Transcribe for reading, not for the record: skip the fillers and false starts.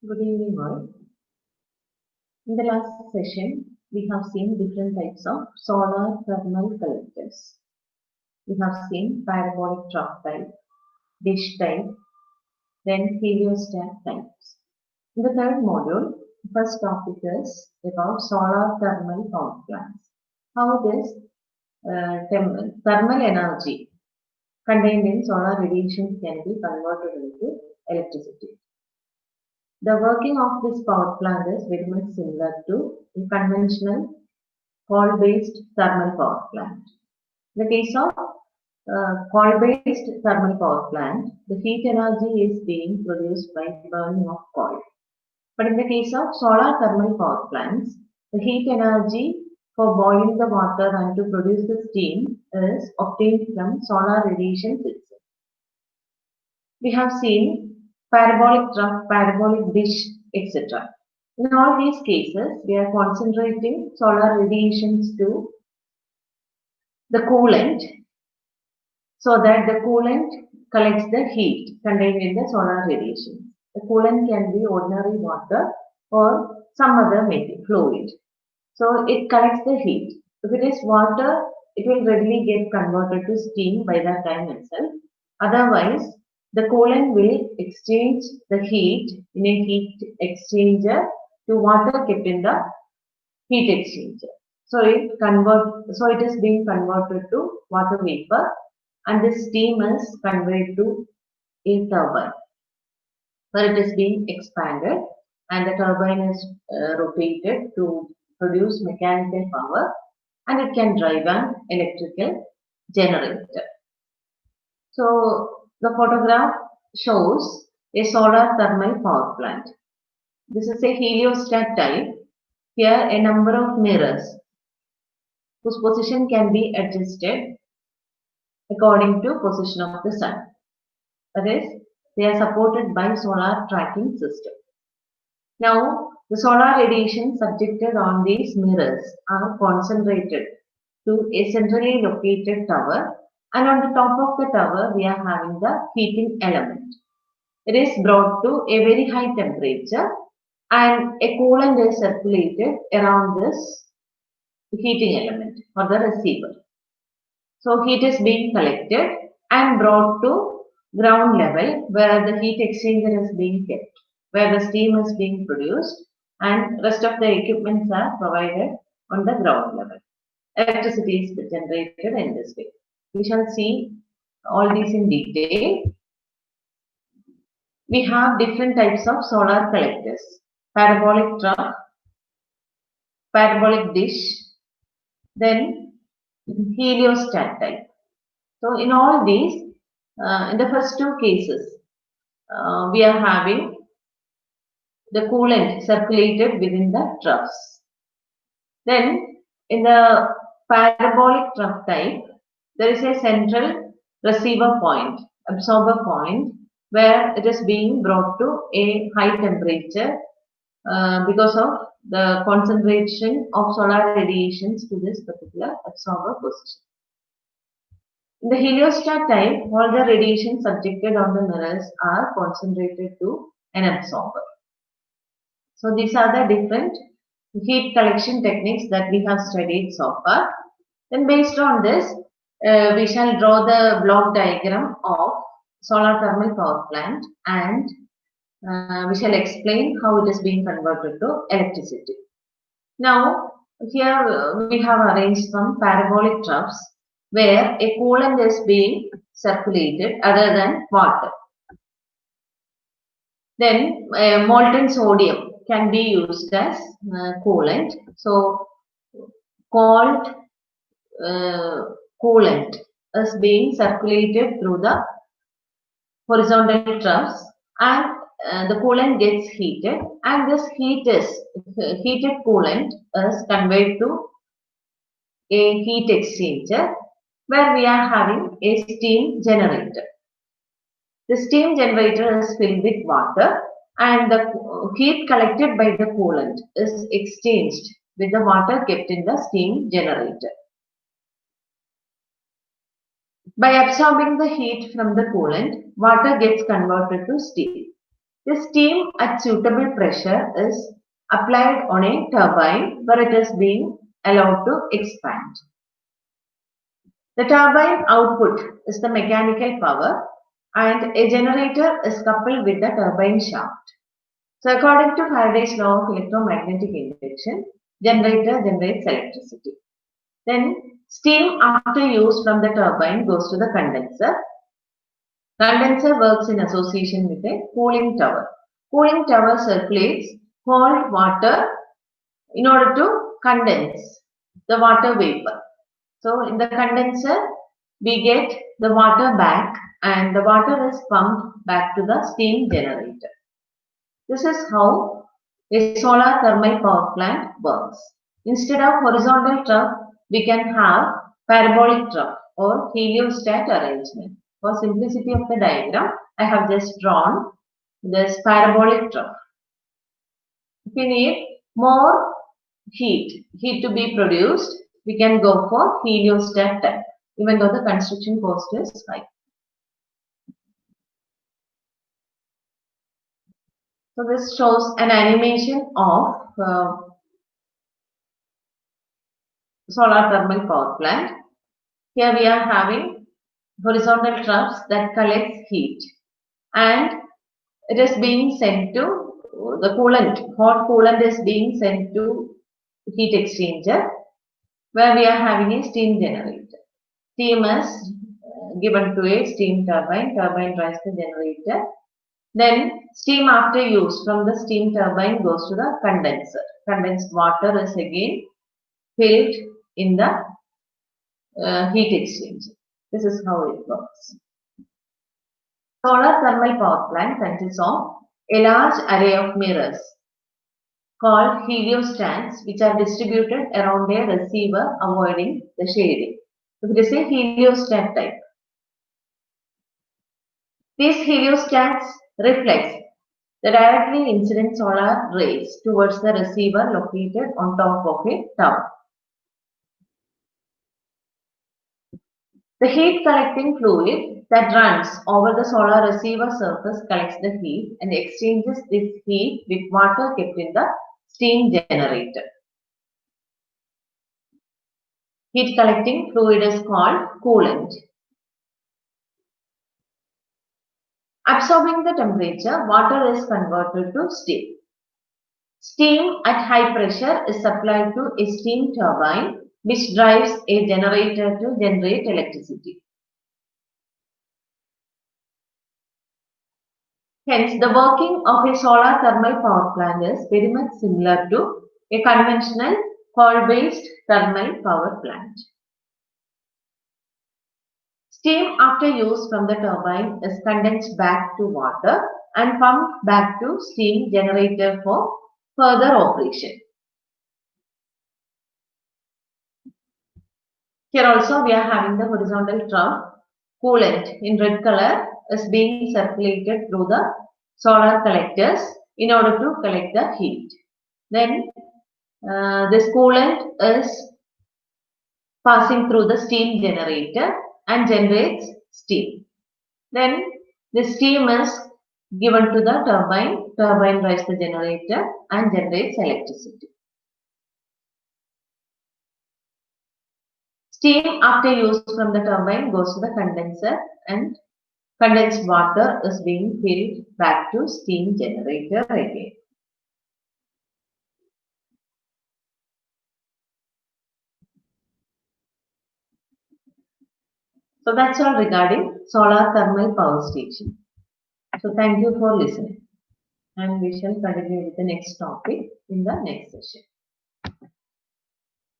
Good evening all. In the last session, we have seen different types of solar thermal collectors. We have seen parabolic trough type, dish type, then heliostat types. In the third module, the first topic is about solar thermal power plants. How this thermal energy contained in solar radiation can be converted into electricity. The working of this power plant is very much similar to a conventional coal-based thermal power plant. In the case of coal-based thermal power plant, the heat energy is being produced by burning of coal. But in the case of solar thermal power plants, the heat energy for boiling the water and to produce the steam is obtained from solar radiation itself. We have seen parabolic trough, parabolic dish, etc. In all these cases, we are concentrating solar radiations to the coolant so that the coolant collects the heat contained in the solar radiation. The coolant can be ordinary water or some other fluid. So it collects the heat. If it is water, it will readily get converted to steam by that time itself. Otherwise, the coolant will exchange the heat in a heat exchanger to water kept in the heat exchanger. So it is being converted to water vapor, and the steam is conveyed to a turbine where it is being expanded, and the turbine is rotated to produce mechanical power, and it can drive an electrical generator. So the photograph shows a solar thermal power plant. This is a heliostat type. Here a number of mirrors whose position can be adjusted according to position of the sun. That is, they are supported by solar tracking system. Now, the solar radiation subjected on these mirrors are concentrated to a centrally located tower, and on the top of the tower we are having the heating element. It is brought to a very high temperature, and a coolant is circulated around this heating element or the receiver. So heat is being collected and brought to ground level where the heat exchanger is being kept, where the steam is being produced, and rest of the equipments are provided on the ground level. Electricity is generated in this way. We shall see all these in detail. We have different types of solar collectors: parabolic trough, parabolic dish, then heliostat type. So in all these, in the first two cases, we are having the coolant circulated within the troughs. Then in the parabolic trough type, there is a central receiver point, absorber point, where it is being brought to a high temperature because of the concentration of solar radiations to this particular absorber position. In the heliostat type, all the radiation subjected on the mirrors are concentrated to an absorber. So these are the different heat collection techniques that we have studied so far. Then based on this, we shall draw the block diagram of solar thermal power plant, and we shall explain how it is being converted to electricity. Now, here we have arranged some parabolic troughs where a coolant is being circulated other than water. Then molten sodium can be used as coolant. So, cold coolant is being circulated through the horizontal troughs, and the coolant gets heated, and this heated coolant is conveyed to a heat exchanger where we are having a steam generator. The steam generator is filled with water, and the heat collected by the coolant is exchanged with the water kept in the steam generator. By absorbing the heat from the coolant, water gets converted to steam. The steam at suitable pressure is applied on a turbine where it is being allowed to expand. The turbine output is the mechanical power and a generator is coupled with the turbine shaft. So according to Faraday's law of electromagnetic induction, generator generates electricity. Then steam after use from the turbine goes to the condenser. Condenser works in association with a cooling tower. Cooling tower circulates cold water in order to condense the water vapor. So in the condenser, we get the water back and the water is pumped back to the steam generator. This is how a solar thermal power plant works. Instead of horizontal trough, we can have parabolic trough or heliostat arrangement. For simplicity of the diagram, I have just drawn this parabolic trough. If we need more heat to be produced, we can go for heliostat type, even though the construction cost is high. So this shows an animation of solar thermal power plant. Here we are having horizontal troughs that collects heat and it is being sent to the coolant. Hot coolant is being sent to heat exchanger where we are having a steam generator. Steam is given to a steam turbine. Turbine drives the generator. Then steam after use from the steam turbine goes to the condenser. Condensed water is again filled in the heat exchanger. This is how it works. Solar thermal power plant consists of a large array of mirrors called heliostats which are distributed around a receiver avoiding the shading. So it is a heliostat type. These heliostats reflect the directly incident solar rays towards the receiver located on top of a tower. The heat collecting fluid that runs over the solar receiver surface collects the heat and exchanges this heat with water kept in the steam generator. Heat collecting fluid is called coolant. Absorbing the temperature, water is converted to steam. Steam at high pressure is supplied to a steam turbine which drives a generator to generate electricity. Hence, the working of a solar thermal power plant is very much similar to a conventional coal-based thermal power plant. Steam after use from the turbine is condensed back to water and pumped back to steam generator for further operation. Here also we are having the horizontal trough. Coolant in red color is being circulated through the solar collectors in order to collect the heat. Then this coolant is passing through the steam generator and generates steam. Then the steam is given to the turbine. Turbine drives the generator and generates electricity. Steam after use from the turbine goes to the condenser and condensed water is being filled back to steam generator again. So that's all regarding solar thermal power station. So thank you for listening and we shall continue with the next topic in the next session.